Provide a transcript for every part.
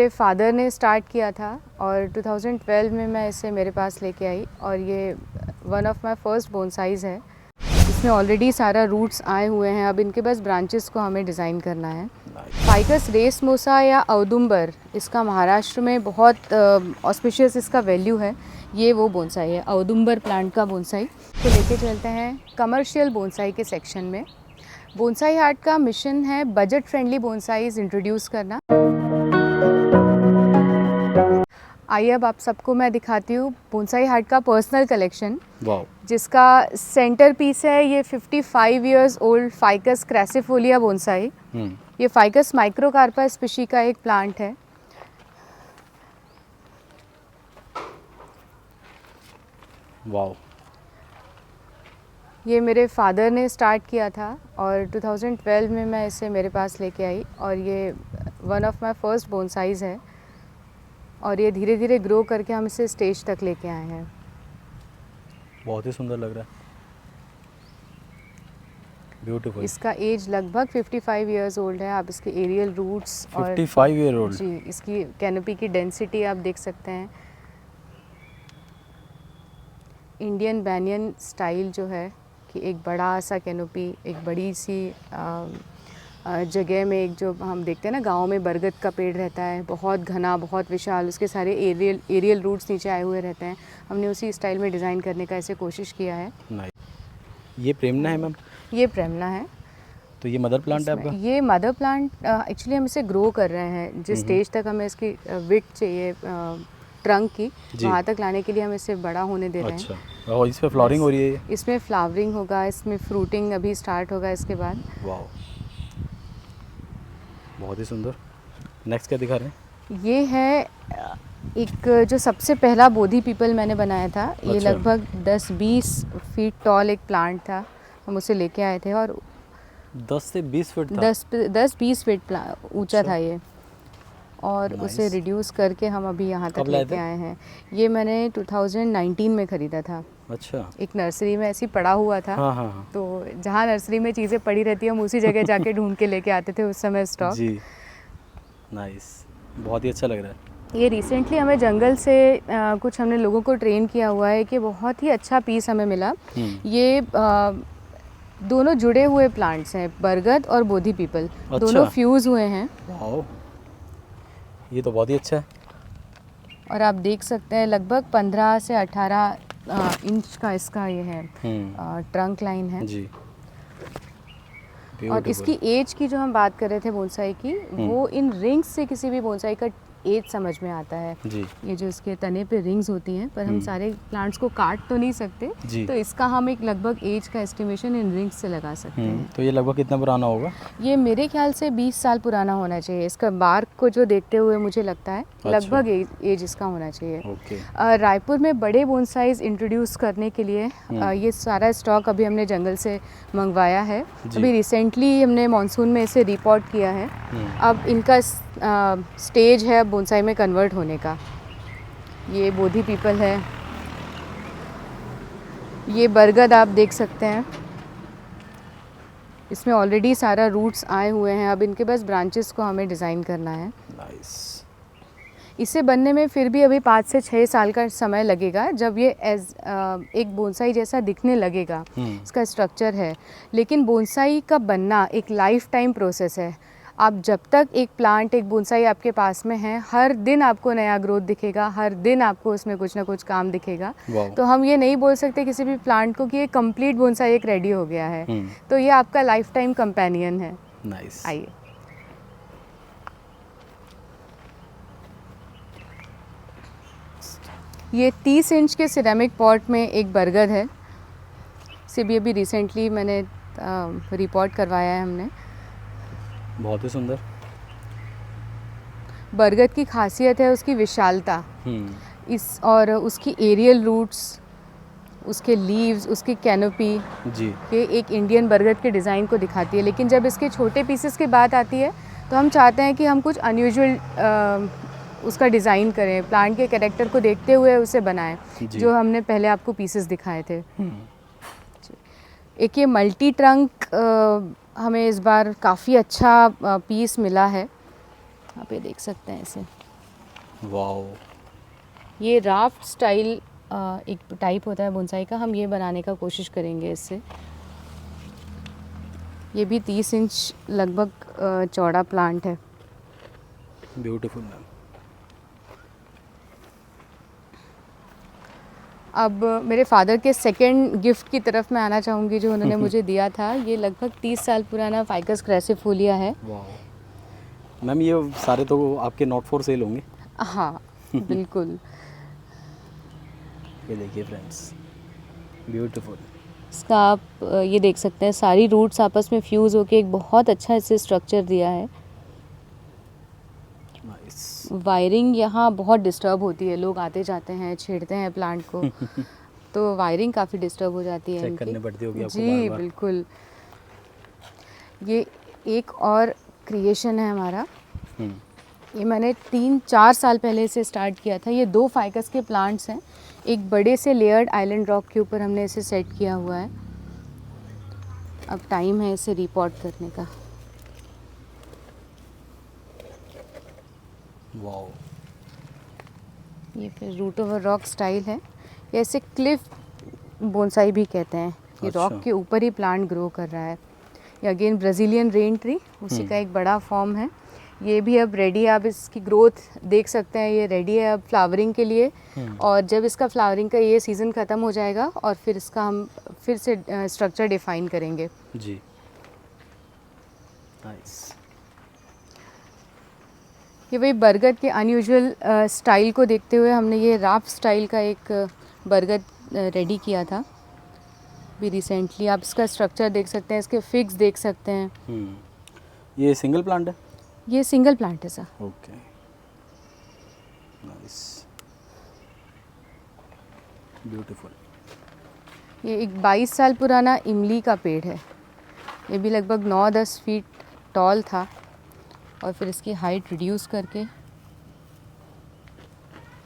मेरे फादर ने स्टार्ट किया था और 2012 में मैं इसे मेरे पास लेके आई और ये वन ऑफ माय फर्स्ट बोनसाइज़ है। इसमें ऑलरेडी सारा रूट्स आए हुए हैं, अब इनके बस ब्रांचेस को हमें डिज़ाइन करना है। फाइकस रेसमोसा या औदुंबर, इसका महाराष्ट्र में बहुत ऑस्पिशियस इसका वैल्यू है। ये वो बोनसाई है, औदुंबर प्लांट का बोनसाई। तो लेके चलते हैं कमर्शियल बोनसाई के सेक्शन में। बोनसाई हार्ट का मिशन है बजट फ्रेंडली बोनसाइज इंट्रोड्यूस करना। आइए अब आप सबको मैं दिखाती हूँ बोनसाई हार्ट का पर्सनल कलेक्शन, जिसका सेंटर पीस है ये 55 इयर्स ओल्ड फाइकस क्रैसिफोलिया बोनसाई। ये फाइकस माइक्रोकार्पा स्पीशी का एक प्लांट है। वाओ, ये मेरे फादर ने स्टार्ट किया था और 2012 में मैं इसे मेरे पास लेके आई और ये वन ऑफ माय फर्स्ट बोनसाइज़ है और ये धीरे धीरे ग्रो करके हम इसे स्टेज तक लेके आए हैं। बहुत ही सुंदर लग रहा है, ब्यूटीफुल। इसका एज लगभग 55 इयर्स ओल्ड है। आप इसके एरियल रूट्स 55 ईयर ओल्ड जी, इसकी कैनोपी की डेंसिटी आप देख सकते हैं। इंडियन बैनियन स्टाइल जो है कि एक बड़ा सा कैनोपी, एक बड़ी सी जगह में, एक जो हम देखते हैं ना गाँव में बरगद का पेड़ रहता है, बहुत घना, बहुत विशाल, उसके सारे एरियल रूट्स नीचे आए हुए रहते हैं। हमने उसी स्टाइल में डिज़ाइन करने का ऐसे कोशिश किया है। ये प्रेमना है मैम? ये प्रेमना है। तो ये मदर प्लांट है आपका? ये मदर प्लांट एक्चुअली हम इसे ग्रो कर रहे हैं। जिस स्टेज तक हमें इसकी विड्थ चाहिए ट्रंक की, वहाँ तक लाने के लिए हम इसे बड़ा होने दे रहे हैं। अच्छा, और इस पे फ्लावरिंग हो रही है? इसमें फ्लावरिंग होगा, इसमें फ्रूटिंग अभी स्टार्ट होगा इसके बाद। वाओ, बहुत ही सुंदर। नेक्स्ट क्या दिखा रहे हैं? ये है एक जो सबसे पहला बोधि पीपल मैंने बनाया था। ये लगभग 10-20 फीट टॉल एक प्लांट था। हम उसे लेके आए थे और 10 से 20 फीट था? 10-20 फीट ऊंचा था ये, और उसे रिड्यूस करके हम अभी यहाँ तक लेके आए हैं। ये मैंने 2019 में ख़रीदा था। अच्छा। एक नर्सरी में ऐसी पड़ा हुआ था। हाँ। तो जहाँ नर्सरी में चीज़ें पड़ी रहती है हम उसी जगह जाके ढूंढ के लेके आते थे उस समय स्टॉक। जी, नाइस, बहुत ही अच्छा लग रहा है। ये रिसेंटली हमें जंगल से कुछ हमने लोगों को ट्रेन किया हुआ है कि बहुत ही अच्छा पीस हमें मिला। ये दोनों जुड़े हुए प्लांट्स हैं, बरगद और बोधि पीपल। अच्छा। दोनों फ्यूज़ हुए हैं। वाओ, ये तो बहुत ही अच्छा है। और आप देख सकते हैं लगभग 15 से 18 इंच का इसका ये है ट्रंक लाइन है जी। और इसकी एज की जो हम बात कर रहे थे बोनसाई की, वो इन रिंग्स से किसी भी बोनसाई का एज समझ में आता है जी। ये जो इसके तने पे रिंग्स होती हैं, पर हम सारे प्लांट्स को काट तो नहीं सकते जी। तो इसका हम एक लगभग एज का एस्टिमेशन इन रिंग्स से लगा सकते हैं। तो ये लगभग कितना पुराना होगा? ये मेरे ख्याल से 20 साल पुराना होना चाहिए। इसका बार्क को जो देखते हुए मुझे लगता है लगभग एज इसका होना चाहिए। रायपुर में बड़े बोनसाइज इंट्रोड्यूस करने के लिए ये सारा स्टॉक अभी हमने जंगल से मंगवाया है। अभी रिसेंटली हमने मानसून में इसे रिपोर्ट किया है। अब इनका स्टेज है बोनसाई में कन्वर्ट होने का। ये बोधि पीपल है, ये बरगद आप देख सकते हैं। इसमें ऑलरेडी सारा रूट्स आए हुए हैं, अब इनके बस ब्रांचेस को हमें डिज़ाइन करना है। नाइस। इसे बनने में फिर भी अभी 5 से 6 साल का समय लगेगा, जब ये एक बोनसाई जैसा दिखने लगेगा। इसका स्ट्रक्चर है, लेकिन बोनसाई का बनना एक लाइफ टाइम प्रोसेस है। आप जब तक एक प्लांट, एक बोनसाई आपके पास में है, हर दिन आपको नया ग्रोथ दिखेगा, हर दिन आपको उसमें कुछ ना कुछ काम दिखेगा। तो हम ये नहीं बोल सकते किसी भी प्लांट को कि ये कंप्लीट बोनसाई एक रेडी हो गया है। तो ये आपका लाइफ टाइम कंपेनियन है। नाइस। आइए, ये 30 इंच के सिरेमिक पॉट में एक बरगद है। इसे भी अभी रिसेंटली मैंने रिपोर्ट करवाया है हमने। बहुत ही सुंदर। बरगद की खासियत है उसकी विशालता, और उसकी एरियल रूट्स, उसके लीव्स, उसकी कैनोपी जी, ये एक इंडियन बरगद के डिज़ाइन को दिखाती है। लेकिन जब इसके छोटे पीसेस की बात आती है तो हम चाहते हैं कि हम कुछ अनयूजुअल उसका डिज़ाइन करें, प्लांट के कैरेक्टर को देखते हुए उसे बनाएं, जो हमने पहले आपको पीसेस दिखाए थे। एक ये मल्टी ट्रंक हमें इस बार काफ़ी अच्छा पीस मिला है। आप ये देख सकते हैं इसे। वाओ। ये राफ्ट स्टाइल एक टाइप होता है बोनसाई का, हम ये बनाने का कोशिश करेंगे इससे। ये भी 30 इंच लगभग चौड़ा प्लांट है। Beautiful ma'am. अब मेरे फादर के सेकंड गिफ्ट की तरफ मैं आना चाहूँगी जो उन्होंने मुझे दिया था। ये लगभग 30 साल पुराना फाइकस ग्रेसिफोलिया है। वाओ मैम, ये सारे तो आपके नॉट फॉर सेल होंगे? हाँ बिल्कुल। ये देखिए फ्रेंड्स, ब्यूटीफुल। इसका आप ये देख सकते हैं सारी रूट्स आपस में फ्यूज़ होके एक बहुत अच्छा इसे स्ट्रक्चर दिया है। नाइस। वायरिंग यहाँ बहुत डिस्टर्ब होती है, लोग आते जाते हैं, छेड़ते हैं प्लांट को तो वायरिंग काफ़ी डिस्टर्ब हो जाती है चेक इनकी। करनी पड़ती होगी आपको जी बार-बार। बिल्कुल। ये एक और क्रिएशन है हमारा। ये मैंने 3-4 साल पहले से स्टार्ट किया था। ये 2 फाइकस के प्लांट्स हैं। एक बड़े से लेयर्ड आइलैंड रॉक के ऊपर हमने इसे सेट किया हुआ है। अब टाइम है इसे रिपोर्ट करने का। वाओ। ये फिर रूट ओवर रॉक स्टाइल है। ये ऐसे क्लिफ बोनसाई भी कहते हैं। ये अच्छा। रॉक के ऊपर ही प्लांट ग्रो कर रहा है। ये अगेन ब्राज़ीलियन रेन ट्री, उसी का एक बड़ा फॉर्म है। ये भी अब रेडी है, आप इसकी ग्रोथ देख सकते हैं। ये रेडी है अब फ्लावरिंग के लिए। और जब इसका फ्लावरिंग का ये सीज़न ख़त्म हो जाएगा और फिर इसका हम फिर से स्ट्रक्चर डिफ़ाइन करेंगे। जी। नाइस। ये वही बरगद के अनयूजुअल स्टाइल को देखते हुए हमने ये राफ्ट स्टाइल का एक बरगद रेडी किया था भी रिसेंटली। आप इसका स्ट्रक्चर देख सकते हैं, इसके फिग्स देख सकते हैं। ये सिंगल प्लांट है? ये सिंगल प्लांट है सर। ओके। Nice, beautiful. ये एक 22 साल पुराना इमली का पेड़ है। ये भी लगभग 9-10 फीट टॉल था और फिर इसकी हाइट रिड्यूस करके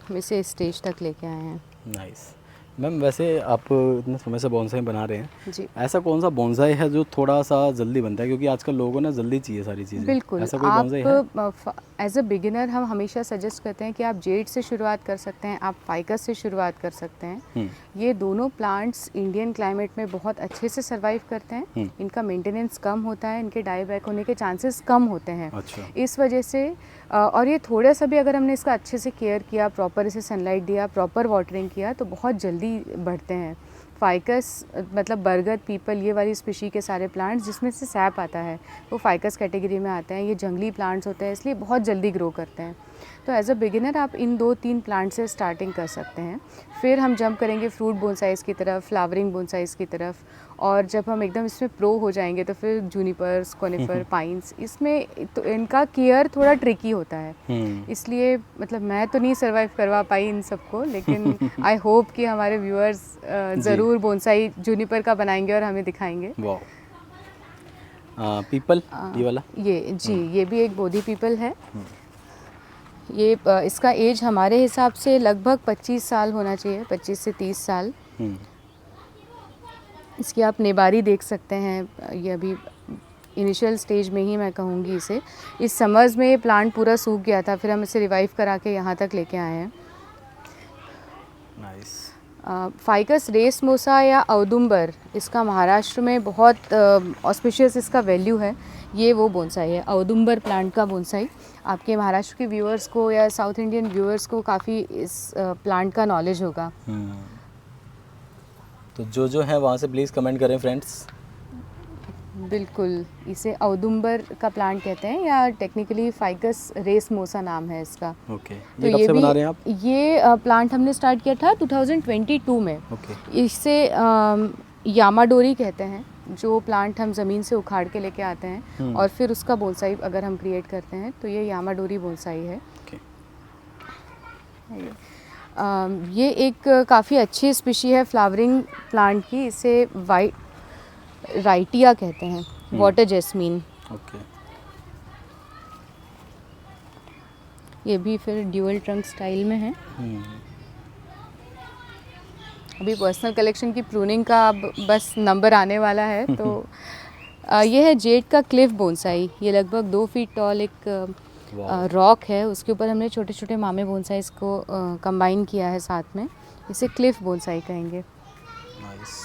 हम इसे इस स्टेज तक लेके आए हैं। नाइस। मैम वैसे आप इतने समय से बोनसाई बना रहे हैं जी ऐसा कौन सा बोनसाई है जो थोड़ा सा जल्दी बनता है, क्योंकि आजकल लोगों ने जल्दी चाहिए सारी चीज़ें? बिल्कुल। ऐसा कोई बोनसाई है? आप एज अ बिगिनर हम हमेशा सजेस्ट करते हैं कि आप जेड से शुरुआत कर सकते हैं, आप फाइकस से शुरुआत कर सकते हैं। ये दोनों प्लांट्स इंडियन क्लाइमेट में बहुत अच्छे से सर्वाइव करते हैं। इनका मेंटेनेंस कम होता है, इनके डाई बैक होने के चांसेस कम होते हैं। अच्छा। इस वजह से और ये थोड़ा सा भी अगर हमने इसका अच्छे से केयर किया, प्रॉपर इसे सनलाइट दिया, प्रॉपर वाटरिंग किया तो बहुत जल्दी बढ़ते हैं। फाइकस मतलब बरगद, पीपल, ये वाली स्पीशी के सारे प्लांट्स जिसमें से सैप आता है वो फाइकस कैटेगरी में आते हैं। ये जंगली प्लांट्स होते हैं इसलिए बहुत जल्दी ग्रो करते हैं। तो एज अ बिगिनर आप इन 2-3 प्लांट से स्टार्टिंग कर सकते हैं। फिर हम जंप करेंगे फ्रूट बोनसाइज की तरफ, फ्लावरिंग बोनसाइज की तरफ, और जब हम एकदम इसमें प्रो हो जाएंगे तो फिर जूनिपर्स, कोनिफर, पाइन्स। इसमें तो इनका केयर थोड़ा ट्रिकी होता है, इसलिए मतलब मैं तो नहीं सर्वाइव करवा पाई इन सबको, लेकिन आई होप कि हमारे व्यूअर्स ज़रूर बोनसाई जूनिपर का बनाएंगे और हमें दिखाएंगे। वाह। पीपल, ये वाला? ये भी एक बोधी पीपल है। ये इसका एज हमारे हिसाब से लगभग 25 साल होना चाहिए, 25 से 30 साल। इसकी आप नेबारी देख सकते हैं। ये अभी इनिशियल स्टेज में ही मैं कहूँगी इसे। इस समर्स में ये प्लांट पूरा सूख गया था, फिर हम इसे रिवाइव करा के यहाँ तक लेके आए हैं। नाइस। फाइकस रेसमोसा या औदुंबर, इसका महाराष्ट्र में बहुत ऑस्पिशियस इसका वैल्यू है। ये वो बोनसाई है, औदुंबर प्लांट का बोनसाई। आपके महाराष्ट्र के व्यूअर्स को या साउथ इंडियन व्यूअर्स को काफ़ी इस प्लांट का नॉलेज होगा। तो जो है वहाँ से प्लीज़ कमेंट करें फ्रेंड्स। बिल्कुल, इसे औदुंबर का प्लांट कहते हैं या टेक्निकली फाइकस रेसमोसा नाम है इसका। ओके। तो ये कब से बना रहे हैं आप? ये प्लांट हमने स्टार्ट किया था 2022 में। ओके। इसे यामाडोरी कहते हैं, जो प्लांट हम ज़मीन से उखाड़ के लेके आते हैं और फिर उसका बोनसाई अगर हम क्रिएट करते हैं तो ये यामाडोरी बोनसाई है। ओके। ये एक काफ़ी अच्छी स्पीशी है फ्लावरिंग प्लांट की। इसे राइटिया कहते हैं, वाटर जैस्मीन। ओके। ये भी फिर ड्यूअल ट्रंक स्टाइल में है। अभी पर्सनल कलेक्शन की प्रूनिंग का अब बस नंबर आने वाला है। तो ये है जेड का क्लिफ बोनसाई। ये लगभग 2 फीट टॉल एक वाह। रॉक है, उसके ऊपर हमने छोटे छोटे मामे बोनसाइज को कंबाइन किया है साथ में। इसे क्लिफ बोनसाई कहेंगे। नाइस।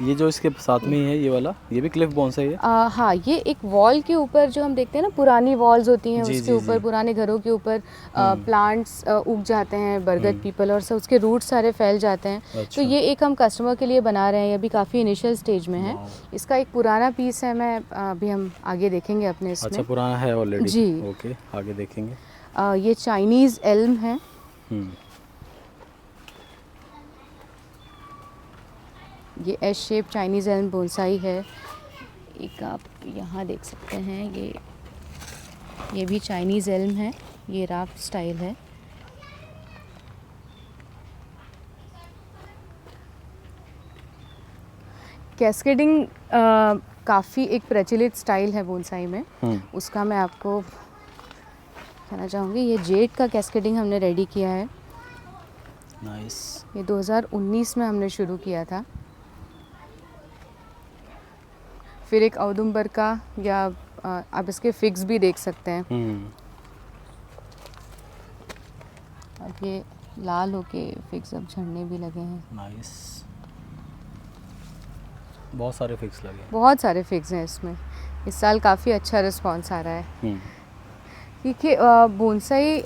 ये जो इसके साथ में ही है ये वाला, ये भी क्लिफ बोनसाई है? हाँ, ये एक वॉल के ऊपर जो हम देखते हैं ना, पुरानी वॉल्स होती हैं, जी, उसके जी, ऊपर जी। पुराने घरों के ऊपर प्लांट्स उग जाते हैं, बरगद पीपल, और सब उसके रूट सारे फैल जाते हैं। अच्छा। तो ये एक हम कस्टमर के लिए बना रहे हैं, ये अभी काफ़ी इनिशियल स्टेज में है। वाह। इसका एक पुराना पीस है, मैं अभी हम आगे देखेंगे अपने इसमें। अच्छा, पुराना है ऑलरेडी। जी। ओके, आगे देखेंगे। ये चाइनीज़ एल्म है। हम्म। ये S shape Chinese Elm bonsai है। एक आप यहाँ देख सकते हैं, ये भी चाइनीज़ एल्म है, ये राफ्ट स्टाइल है। कैस्केडिंग काफ़ी एक प्रचलित स्टाइल है बोनसाई में, उसका मैं आपको कहना चाहूँगी। ये जेड का कैस्केडिंग हमने रेडी किया है। नाइस। ये 2019 में हमने शुरू किया था। फिर एक औदुंबर का, या आप इसके फिक्स भी देख सकते हैं। अब ये लाल होके फिक्स अब झड़ने भी लगे हैं। नाइस। बहुत सारे फिक्स लगे। बहुत सारे फिक्स हैं इसमें। इस साल काफ़ी अच्छा रिस्पांस आ रहा है। देखिए, बोनसाई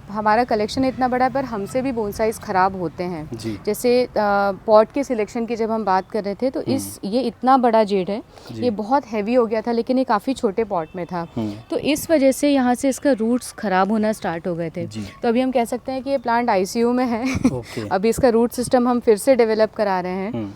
हमारा कलेक्शन इतना बड़ा है, पर हमसे भी बोनसाइज ख़राब होते हैं। जी। जैसे पॉट के सिलेक्शन की जब हम बात कर रहे थे, तो ये इतना बड़ा जेड है, ये बहुत हैवी हो गया था, लेकिन ये काफ़ी छोटे पॉट में था। तो इस वजह से यहाँ से इसका रूट्स ख़राब होना स्टार्ट हो गए थे। तो अभी हम कह सकते हैं कि ये प्लांट आईसीयू में है। अभी इसका रूट सिस्टम हम फिर से डेवलप करा रहे हैं।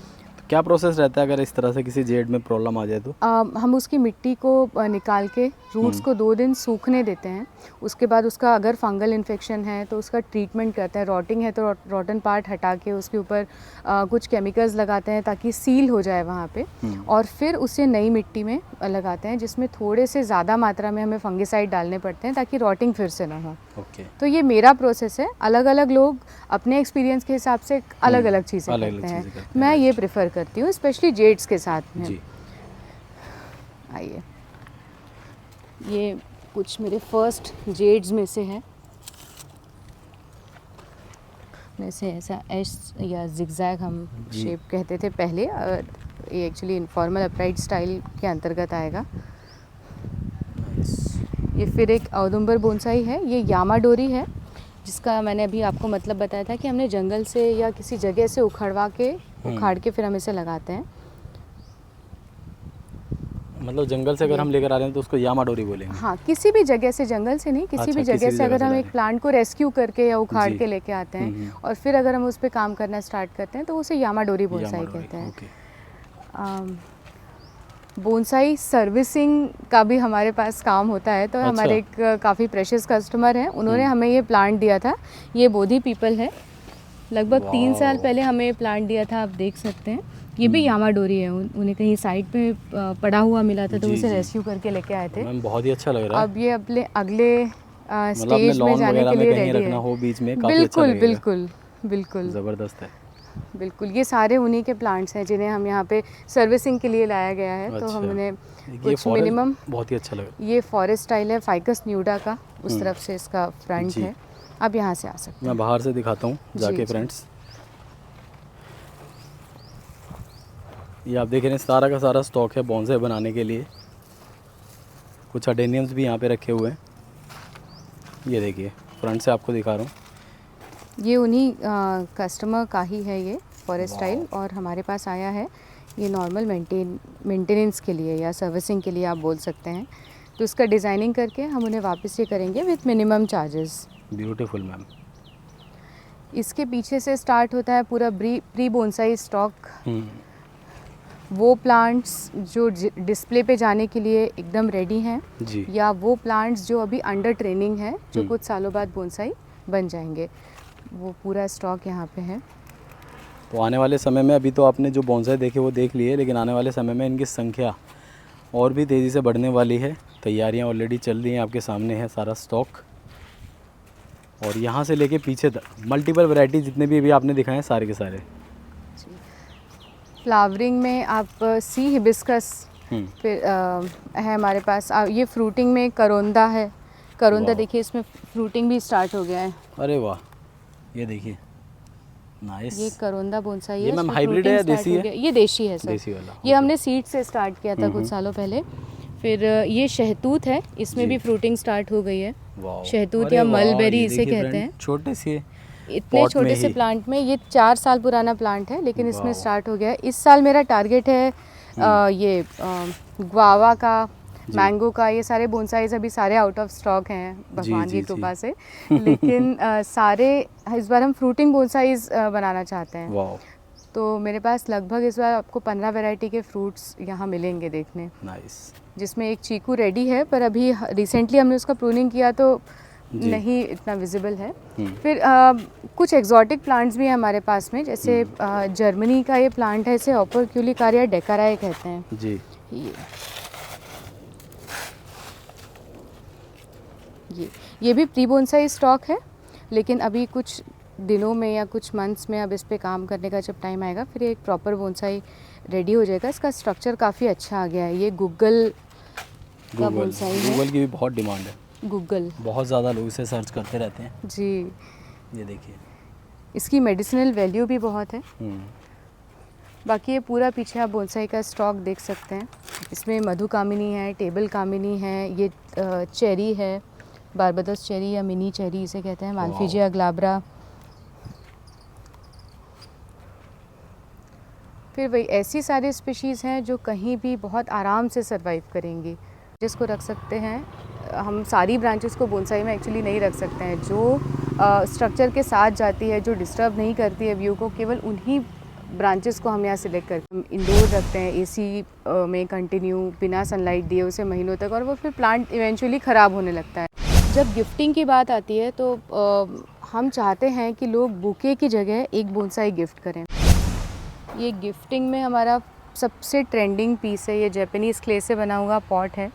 क्या प्रोसेस रहता है अगर इस तरह से किसी जेड में प्रॉब्लम आ जाए तो? हम उसकी मिट्टी को निकाल के रूट्स को 2 दिन सूखने देते हैं। उसके बाद उसका अगर फंगल इन्फेक्शन है तो उसका ट्रीटमेंट करते हैं। रॉटिंग है तो रॉटन पार्ट हटा के उसके ऊपर कुछ केमिकल्स लगाते हैं ताकि सील हो जाए वहाँ पे, और फिर उसे नई मिट्टी में लगाते हैं, जिसमें थोड़े से ज़्यादा मात्रा में हमें फंगिसाइड डालने पड़ते हैं ताकि रॉटिंग फिर से ना हो। तो ये मेरा प्रोसेस है। अलग अलग लोग अपने एक्सपीरियंस के हिसाब से अलग अलग चीज़ें करते हैं। मैं ये प्रेफर करती हूँ, स्पेशली जेड्स के साथ में। जी। आइए, ये कुछ मेरे फर्स्ट जेड्स में से है। वैसे ऐसा एस या जिगजैग हम शेप कहते थे पहले, ये एक्चुअली इनफॉर्मल अपराइट स्टाइल के अंतर्गत आएगा। ये फिर एक औदुंबर बोनसाई है। ये यामाडोरी है, जिसका मैंने अभी आपको मतलब बताया था कि हमने जंगल से या किसी जगह से उखाड़ के फिर हम इसे लगाते हैं। मतलब जंगल से अगर हम लेकर आ रहे हैं तो उसको यामाडोरी बोलेंगे? हाँ, किसी भी जगह से, जंगल से नहीं, किसी भी जगह से अगर हम एक प्लांट को रेस्क्यू करके या उखाड़ के लेके आते हैं और फिर अगर हम उस पर काम करना स्टार्ट करते हैं तो उसे यामाडोरी बोनसाई कहते हैं। बोनसाई सर्विसिंग का भी हमारे पास काम होता है। तो हमारे एक काफ़ी प्रेशियस कस्टमर हैं, उन्होंने हमें ये प्लांट दिया था। ये बोधी पीपल है, लगभग 3 साल पहले हमें ये प्लांट दिया था, आप देख सकते हैं। ये भी यामाडोरी है, उन्हें कहीं साइड पे पड़ा हुआ मिला था तो उसे रेस्क्यू करके लेके आए थे। बहुत ही अच्छा लग रहा है। अब ये अपने अगले स्टेज में जाने के लिए रेडी है। हो बीच में, काफी बिल्कुल अच्छा बिल्कुल बिल्कुल ज़बरदस्त है। बिल्कुल, ये सारे उन्हीं के प्लांट्स हैं जिन्हें हम यहाँ पे सर्विसिंग के लिए लाया गया है। तो हमने कुछ मिनिमम, बहुत ही अच्छा लग रहा है। ये फॉरेस्ट स्टाइल है, फाइकस न्यूडा का, उस तरफ से इसका फ्रंट है। अब यहाँ से आ सकते हैं। मैं बाहर से दिखाता हूँ जाके फ्रेंड्स। ये आप देख रहे हैं, सारा का सारा स्टॉक है बोनसाई बनाने के लिए। कुछ अडेनियम्स भी यहाँ पे रखे हुए हैं। ये देखिए, फ्रंट से आपको दिखा रहा हूँ। ये उन्हीं कस्टमर का ही है ये फॉरेस्ट स्टाइल, और हमारे पास आया है ये नॉर्मल मेंटेनेंस के लिए या सर्विसिंग के लिए आप बोल सकते हैं। तो इसका डिज़ाइनिंग करके हम उन्हें वापस ये करेंगे with minimum charges. Beautiful ma'am. इसके पीछे से स्टार्ट होता है पूरा प्री बोनसाई स्टॉक। वो प्लांट्स जो डिस्प्ले पे जाने के लिए एकदम रेडी हैं, या वो प्लांट्स जो अभी अंडर ट्रेनिंग है, जो कुछ सालों बाद बोनसाई बन जाएंगे, वो पूरा स्टॉक यहाँ पे है। तो आने वाले समय में, अभी तो आपने जो बोनसाई देखे वो देख लिए, लेकिन आने वाले समय में इनकी संख्या और भी तेज़ी से बढ़ने वाली है। तैयारियाँ ऑलरेडी चल रही हैं, आपके सामने है सारा स्टॉक। और यहाँ से लेके पीछे तक मल्टीपल वैरायटी जितने भी अभी आपने दिखाए हैं सारे के सारे। फ्लावरिंग में आप सी हिबिस्कस फिर है हमारे पास। ये फ्रूटिंग में करोंदा है, करोंदा वाह। देखिए, इसमें फ्रूटिंग भी स्टार्ट हो गया है। अरे वाह, ये देखिए, नाइस। ये करोंदा बोनसाई ये है, मैम इसमें हाइब्रिड है या fruiting start देसी हो है? गया। ये देशी है सर। देसी वाला, ये ओके। हमने सीड से स्टार्ट किया था कुछ सालों पहले। फिर ये शहतूत है, इसमें जी। भी फ्रूटिंग स्टार्ट हो गई है। वाह, शहतूत अरे या वाह, मलबेरी ये इसे देखिए कहते फ्रेंड, हैं। छोटे से इतने पॉट में छोटे से ही। प्लांट में ये 4 साल पुराना प्लांट है, लेकिन इसमें वाह। स्टार्ट हो गया है। इस साल मेरा टारगेट है ये गुआवा का, मैंगो का। ये सारे बोनसाइज अभी सारे आउट ऑफ स्टॉक हैं भगवान जी, की कृपा से, लेकिन सारे इस बार हम फ्रूटिंग बोनसाइज बनाना चाहते हैं। वाह, तो मेरे पास लगभग इस बार आपको 15 वैरायटी के फ्रूट्स यहाँ मिलेंगे देखने, नाइस। जिसमें एक चीकू रेडी है, पर अभी रिसेंटली हमने उसका प्रूनिंग किया तो जी। नहीं इतना विजिबल है। हम्म। फिर कुछ एक्जॉटिक प्लांट्स भी हैं हमारे पास में, जैसे जर्मनी का ये प्लांट है, इसे ओपर्क्यूलिकारिया डेकाराए कहते हैं। जी। ये भी प्री बोनसाई स्टॉक है, लेकिन अभी कुछ दिनों में या कुछ मंथ्स में अब इस पे काम करने का जब टाइम आएगा, फिर एक प्रॉपर बोनसाई रेडी हो जाएगा। इसका स्ट्रक्चर काफ़ी अच्छा आ गया है। ये गूगल का गूगल, बोनसाई है। गूगल की भी बहुत डिमांड है, गूगल, बहुत ज़्यादा लोग इसे सर्च करते रहते हैं। जी। ये देखिए। इसकी मेडिसिनल वैल्यू भी बहुत है। हम्म। बाकी ये पूरा पीछे आप बोनसाई का स्टॉक देख सकते हैं। इसमें मधुकामिनी है, टेबल कामिनी है, ये चेरी है, बारबाडोस चेरी या मिनी चेरी इसे कहते हैं, मालफिजिया ग्लाब्रा। फिर वही ऐसी सारी स्पीशीज़ हैं जो कहीं भी बहुत आराम से सरवाइव करेंगी, जिसको रख सकते हैं। हम सारी ब्रांचेस को बोनसाई में एक्चुअली नहीं रख सकते हैं। जो स्ट्रक्चर के साथ जाती है, जो डिस्टर्ब नहीं करती है व्यू को, केवल उन्हीं ब्रांचेस को हम यहाँ सिलेक्ट करते हैं। हम इंडोर रखते हैं एसी में कंटिन्यू, बिना सनलाइट दिए उसे महीनों तक, और वो फिर प्लांट इवेंचुअली ख़राब होने लगता है। जब गिफ्टिंग की बात आती है तो हम चाहते हैं कि लोग बुके की जगह एक बोनसाई गिफ्ट करें। ये गिफ्टिंग में हमारा सबसे ट्रेंडिंग पीस है। ये जापानीज़ क्ले से बना हुआ पॉट है।